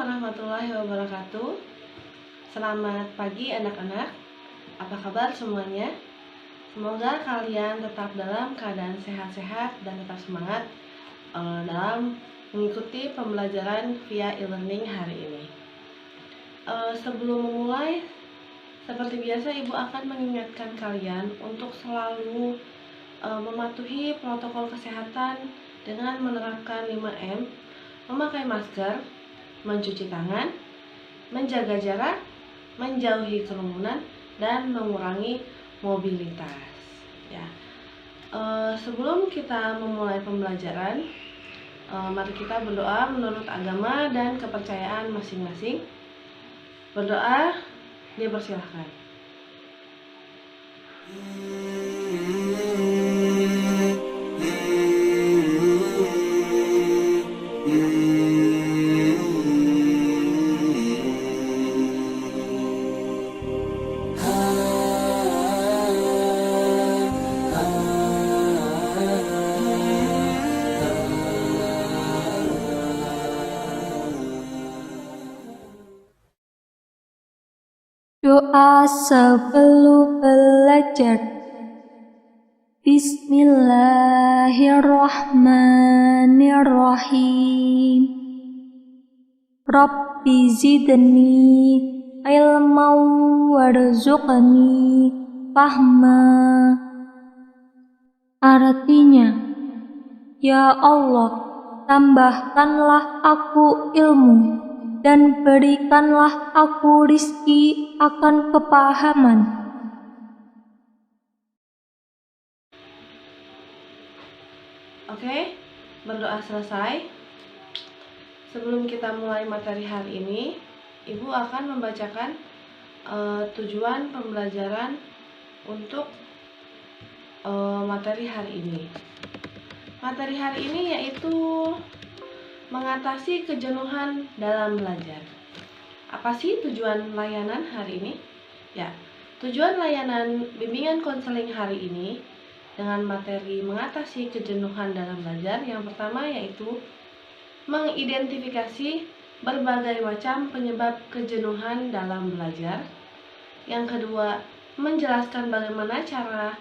warahmatullahi wabarakatuh. Selamat pagi anak-anak. Apa kabar semuanya? Semoga kalian tetap dalam keadaan sehat-sehat dan tetap semangat dalam mengikuti pembelajaran via e-learning hari ini. Sebelum memulai, seperti biasa Ibu akan mengingatkan kalian untuk selalu mematuhi protokol kesehatan dengan menerapkan 5M, memakai masker, mencuci tangan, menjaga jarak, menjauhi kerumunan, dan mengurangi mobilitas. Ya. Sebelum kita memulai pembelajaran, mari kita berdoa menurut agama dan kepercayaan masing-masing. Berdoa, dipersilahkan. Doa sebelum belajar. Bismillahirrahmanirrahim. Rabbi zidni ilman warzuqni fahma. Artinya, ya Allah, tambahkanlah aku ilmu dan berikanlah aku rizki akan kepahaman. Oke, berdoa selesai. Sebelum kita mulai materi hari ini, Ibu akan membacakan tujuan pembelajaran untuk materi hari ini. Materi hari ini yaitu mengatasi kejenuhan dalam belajar. Apa sih tujuan layanan hari ini? Ya, tujuan layanan bimbingan konseling hari ini dengan materi mengatasi kejenuhan dalam belajar yang pertama yaitu mengidentifikasi berbagai macam penyebab kejenuhan dalam belajar. Yang kedua, menjelaskan bagaimana cara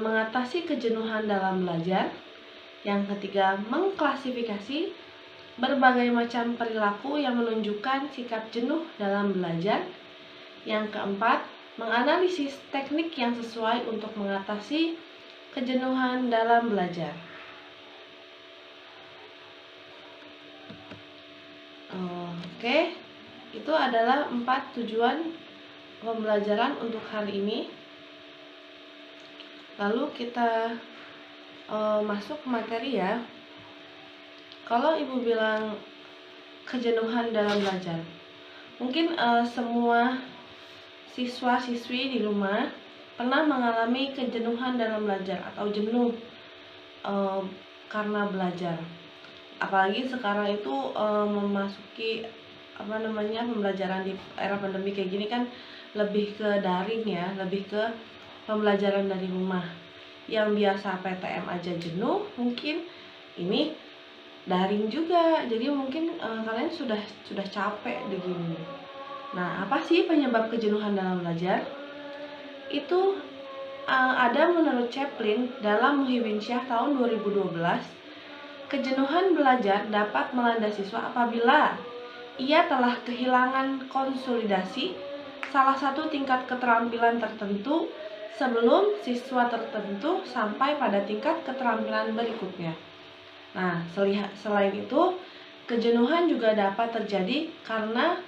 mengatasi kejenuhan dalam belajar. Yang ketiga, mengklasifikasi berbagai macam perilaku yang menunjukkan sikap jenuh dalam belajar. Yang keempat, menganalisis teknik yang sesuai untuk mengatasi kejenuhan dalam belajar. Oke, itu adalah 4 tujuan pembelajaran untuk hari ini. Lalu kita masuk ke materi ya. Kalau Ibu bilang kejenuhan dalam belajar, mungkin semua siswa-siswi di rumah pernah mengalami kejenuhan dalam belajar atau jenuh karena belajar. Apalagi sekarang itu memasuki pembelajaran di era pandemi kayak gini kan lebih ke daring ya, lebih ke pembelajaran dari rumah. Yang biasa PTM aja jenuh, mungkin ini daring juga, jadi mungkin kalian sudah capek begini. Nah, apa sih penyebab kejenuhan dalam belajar? Itu ada menurut Chaplin dalam Muhyiddin tahun 2012. Kejenuhan belajar dapat melanda siswa apabila ia telah kehilangan konsolidasi salah satu tingkat keterampilan tertentu sebelum siswa tertentu sampai pada tingkat keterampilan berikutnya. Nah, selain itu, kejenuhan juga dapat terjadi karena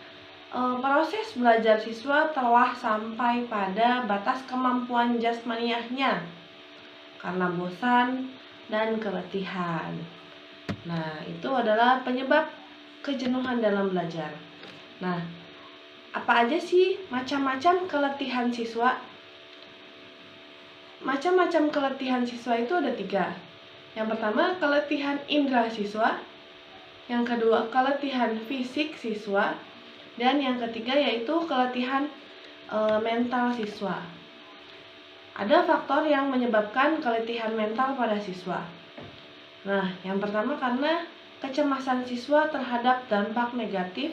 proses belajar siswa telah sampai pada batas kemampuan jasmaniahnya karena bosan dan keletihan. Nah, itu adalah penyebab kejenuhan dalam belajar. Nah, apa aja sih macam-macam keletihan siswa? Macam-macam keletihan siswa itu ada 3. Yang pertama, keletihan indera siswa. Yang kedua, keletihan fisik siswa. Dan yang ketiga yaitu keletihan mental siswa. Ada faktor yang menyebabkan keletihan mental pada siswa. Nah, yang pertama karena kecemasan siswa terhadap dampak negatif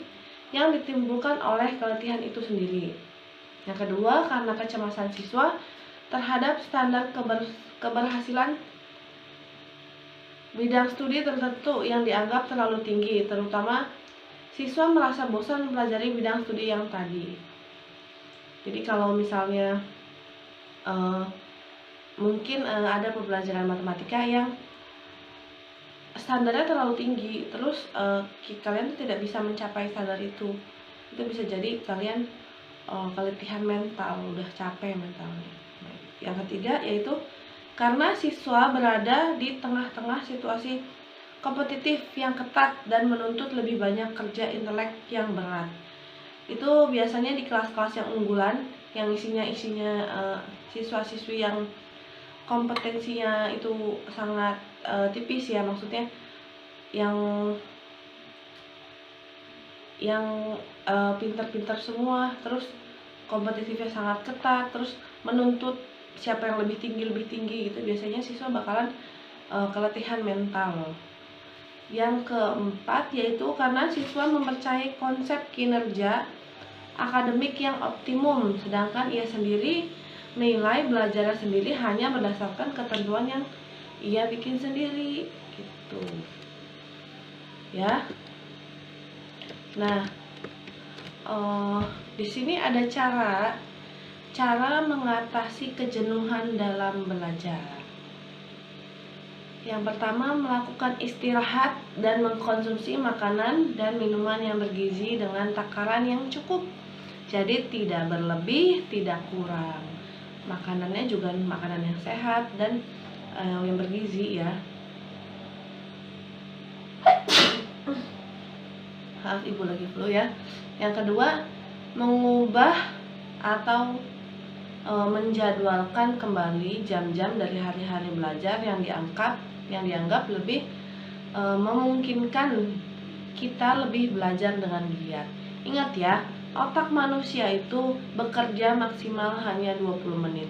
yang ditimbulkan oleh keletihan itu sendiri. Yang kedua, karena kecemasan siswa terhadap standar keberhasilan bidang studi tertentu yang dianggap terlalu tinggi, terutama siswa merasa bosan mempelajari bidang studi yang tadi. Jadi kalau misalnya mungkin ada pembelajaran matematika yang standarnya terlalu tinggi, terus kalian tuh tidak bisa mencapai standar itu bisa jadi kalian keletihan mental, udah capek mentalnya. Yang ketiga yaitu karena siswa berada di tengah-tengah situasi kompetitif yang ketat dan menuntut lebih banyak kerja intelek yang berat. Itu biasanya di kelas-kelas yang unggulan, yang isinya siswa-siswi yang kompetensinya itu sangat tipis ya, maksudnya yang pintar-pintar semua, terus kompetitifnya sangat ketat, terus menuntut siapa yang lebih tinggi gitu, biasanya siswa bakalan keletihan mental. Yang keempat yaitu karena siswa mempercayai konsep kinerja akademik yang optimum, sedangkan ia sendiri menilai belajar sendiri hanya berdasarkan ketentuan yang ia bikin sendiri gitu ya. Nah, di sini ada cara mengatasi kejenuhan dalam belajar. Yang pertama, melakukan istirahat dan mengkonsumsi makanan dan minuman yang bergizi dengan takaran yang cukup. Jadi tidak berlebih, tidak kurang. Makanannya juga makanan yang sehat dan yang bergizi ya. Maaf, ibu lagi flu ya. Yang kedua, mengubah atau menjadwalkan kembali jam-jam dari hari-hari belajar yang dianggap lebih memungkinkan kita lebih belajar dengan giat. Ingat ya, otak manusia itu bekerja maksimal hanya 20 menit.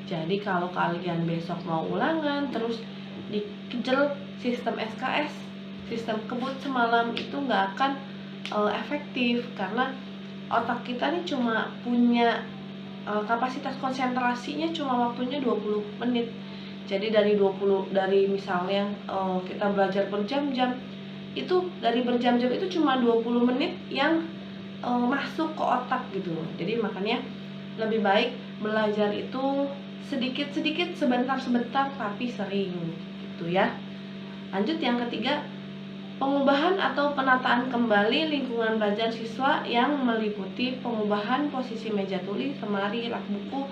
Jadi kalau kalian besok mau ulangan terus dikejar sistem SKS, sistem kebut semalam, itu nggak akan efektif, karena otak kita nih cuma punya kapasitas konsentrasinya cuma waktunya 20 menit. Jadi dari misalnya kita belajar berjam-jam, itu dari berjam-jam itu cuma 20 menit yang masuk ke otak gitu. Jadi makanya lebih baik belajar itu sedikit-sedikit, sebentar-sebentar tapi sering gitu ya. Lanjut yang ketiga, pengubahan atau penataan kembali lingkungan belajar siswa yang meliputi pengubahan posisi meja tulis, lemari, rak buku,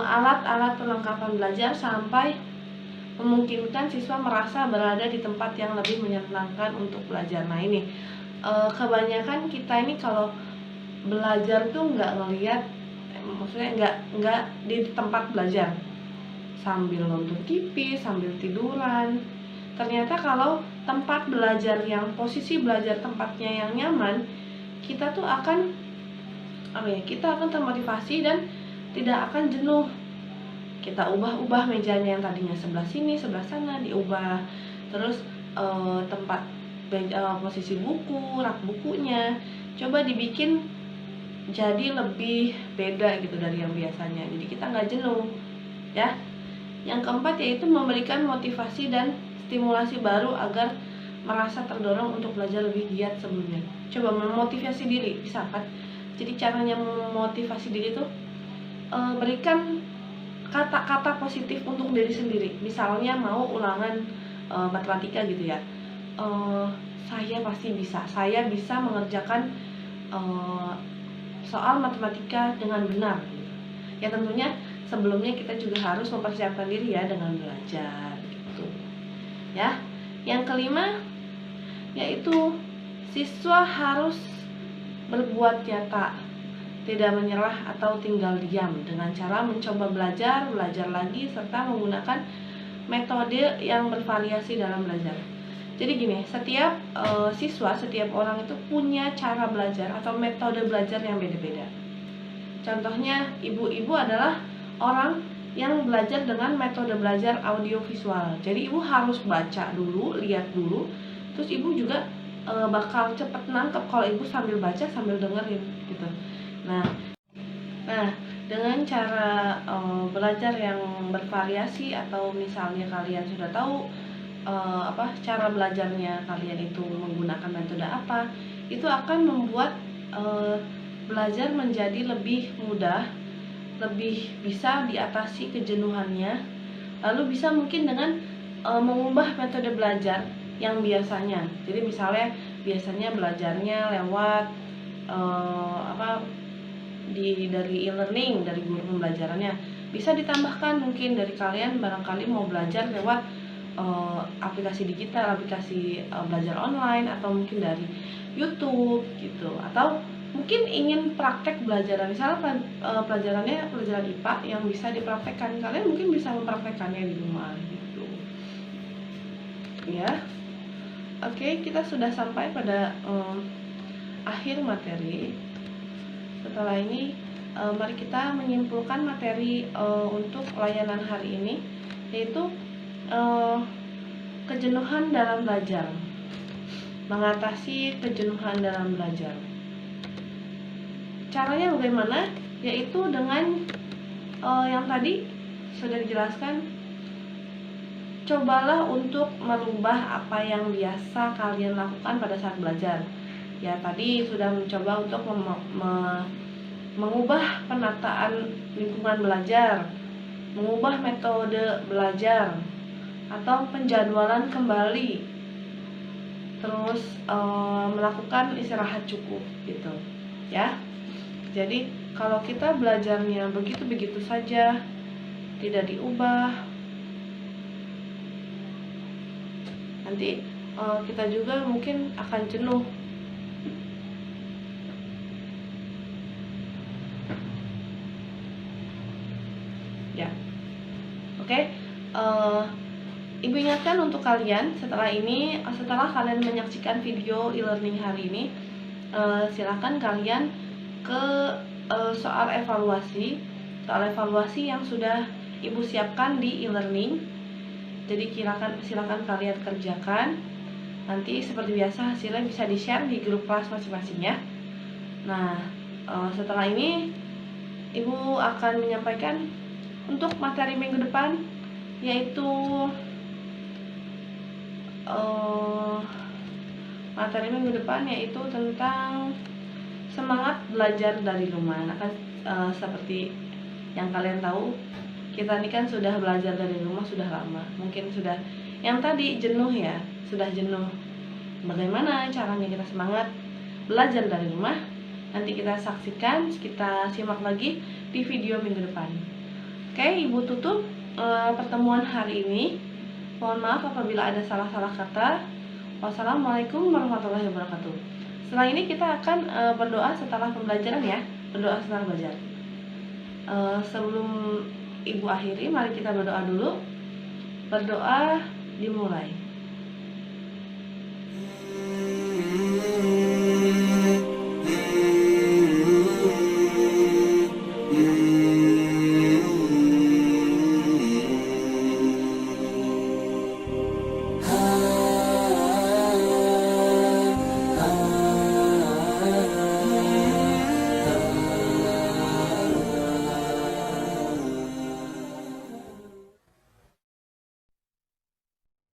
alat-alat perlengkapan belajar sampai memungkinkan siswa merasa berada di tempat yang lebih menyenangkan untuk belajar. Nah ini kebanyakan kita ini kalau belajar tuh nggak ngelihat, maksudnya nggak di tempat belajar, sambil nonton TV, sambil tiduran. Ternyata kalau tempat belajar yang posisi belajar tempatnya yang nyaman, kita tuh akan termotivasi dan tidak akan jenuh. Kita ubah mejanya yang tadinya sebelah sini, sebelah sana, diubah. Terus tempat posisi buku, rak bukunya coba dibikin jadi lebih beda gitu dari yang biasanya. Jadi kita nggak jenuh ya. Yang keempat yaitu memberikan motivasi dan stimulasi baru agar merasa terdorong untuk belajar lebih giat sebelumnya. Coba memotivasi diri, bisa kan? Jadi caranya memotivasi diri tuh berikan kata-kata positif untuk diri sendiri. Misalnya mau ulangan matematika gitu ya, saya pasti bisa, saya bisa mengerjakan soal matematika dengan benar gitu. Ya tentunya sebelumnya kita juga harus mempersiapkan diri ya dengan belajar gitu ya. Yang kelima yaitu siswa harus berbuat nyata, tidak menyerah atau tinggal diam, dengan cara mencoba belajar lagi, serta menggunakan metode yang bervariasi dalam belajar. Jadi gini, setiap siswa, setiap orang itu punya cara belajar atau metode belajar yang beda-beda. Contohnya, ibu-ibu adalah orang yang belajar dengan metode belajar audiovisual. Jadi ibu harus baca dulu, lihat dulu, Terus ibu juga bakal cepet nangkep kalau ibu sambil baca sambil dengerin gitu. Nah dengan cara belajar yang bervariasi, atau misalnya kalian sudah tahu cara belajarnya kalian itu menggunakan metode apa, itu akan membuat belajar menjadi lebih mudah, lebih bisa diatasi kejenuhannya. Lalu bisa mungkin dengan mengubah metode belajar yang biasanya. Jadi misalnya biasanya belajarnya lewat dari e-learning, dari guru pembelajarannya, bisa ditambahkan mungkin dari kalian barangkali mau belajar lewat aplikasi digital, aplikasi belajar online, atau mungkin dari YouTube gitu, atau mungkin ingin praktek belajar, misalnya pelajarannya pelajaran IPA yang bisa dipraktekkan, kalian mungkin bisa mempraktekkannya di rumah gitu ya. Oke, kita sudah sampai pada akhir materi. Setelah ini mari kita menyimpulkan materi untuk layanan hari ini, yaitu kejenuhan dalam belajar, mengatasi kejenuhan dalam belajar. Caranya bagaimana? Yaitu dengan yang tadi sudah dijelaskan, cobalah untuk merubah apa yang biasa kalian lakukan pada saat belajar. Ya, tadi sudah mencoba untuk mengubah penataan lingkungan belajar, mengubah metode belajar, atau penjadwalan kembali, terus melakukan istirahat cukup gitu ya. Jadi kalau kita belajarnya begitu-begitu saja, tidak diubah, nanti kita juga mungkin akan jenuh. Ya, oke. Ibu ingatkan untuk kalian, setelah kalian menyaksikan video e-learning hari ini, silakan kalian ke soal evaluasi yang sudah ibu siapkan di e-learning. Jadi silakan kalian kerjakan. Nanti seperti biasa hasilnya bisa di-share di grup kelas masing-masing ya. Nah, setelah ini ibu akan menyampaikan untuk materi minggu depan, yaitu tentang semangat belajar dari rumah. Nah, kan seperti yang kalian tahu, kita ini kan sudah belajar dari rumah sudah lama. Mungkin sudah yang tadi jenuh ya, sudah jenuh. Bagaimana caranya kita semangat belajar dari rumah? Nanti kita saksikan, kita simak lagi di video minggu depan. Oke, ibu tutup pertemuan hari ini. Mohon maaf apabila ada salah-salah kata. Wassalamualaikum warahmatullahi wabarakatuh. Setelah ini kita akan berdoa setelah pembelajaran ya, berdoa setelah belajar. Sebelum ibu akhiri, mari kita berdoa dulu. Berdoa dimulai.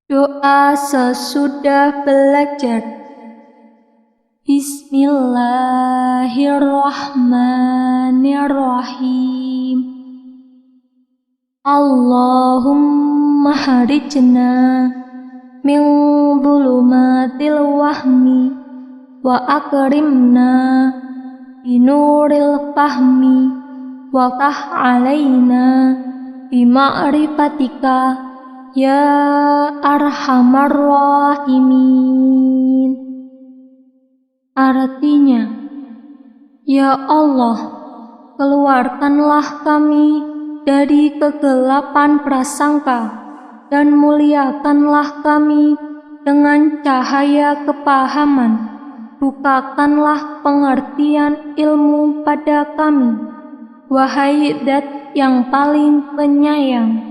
Doa sesudah belajar. Bismillahirrahmanirrahim. Allahumma harijna min dhulumatil wahmi wa akrimna binuril fahmi wa tah alaina bima'rifatika ya arhamar rahimin. Artinya, ya Allah, keluarkanlah kami dari kegelapan prasangka dan muliakanlah kami dengan cahaya kepahaman. Bukakanlah pengertian ilmu pada kami, wahai Zat yang paling penyayang.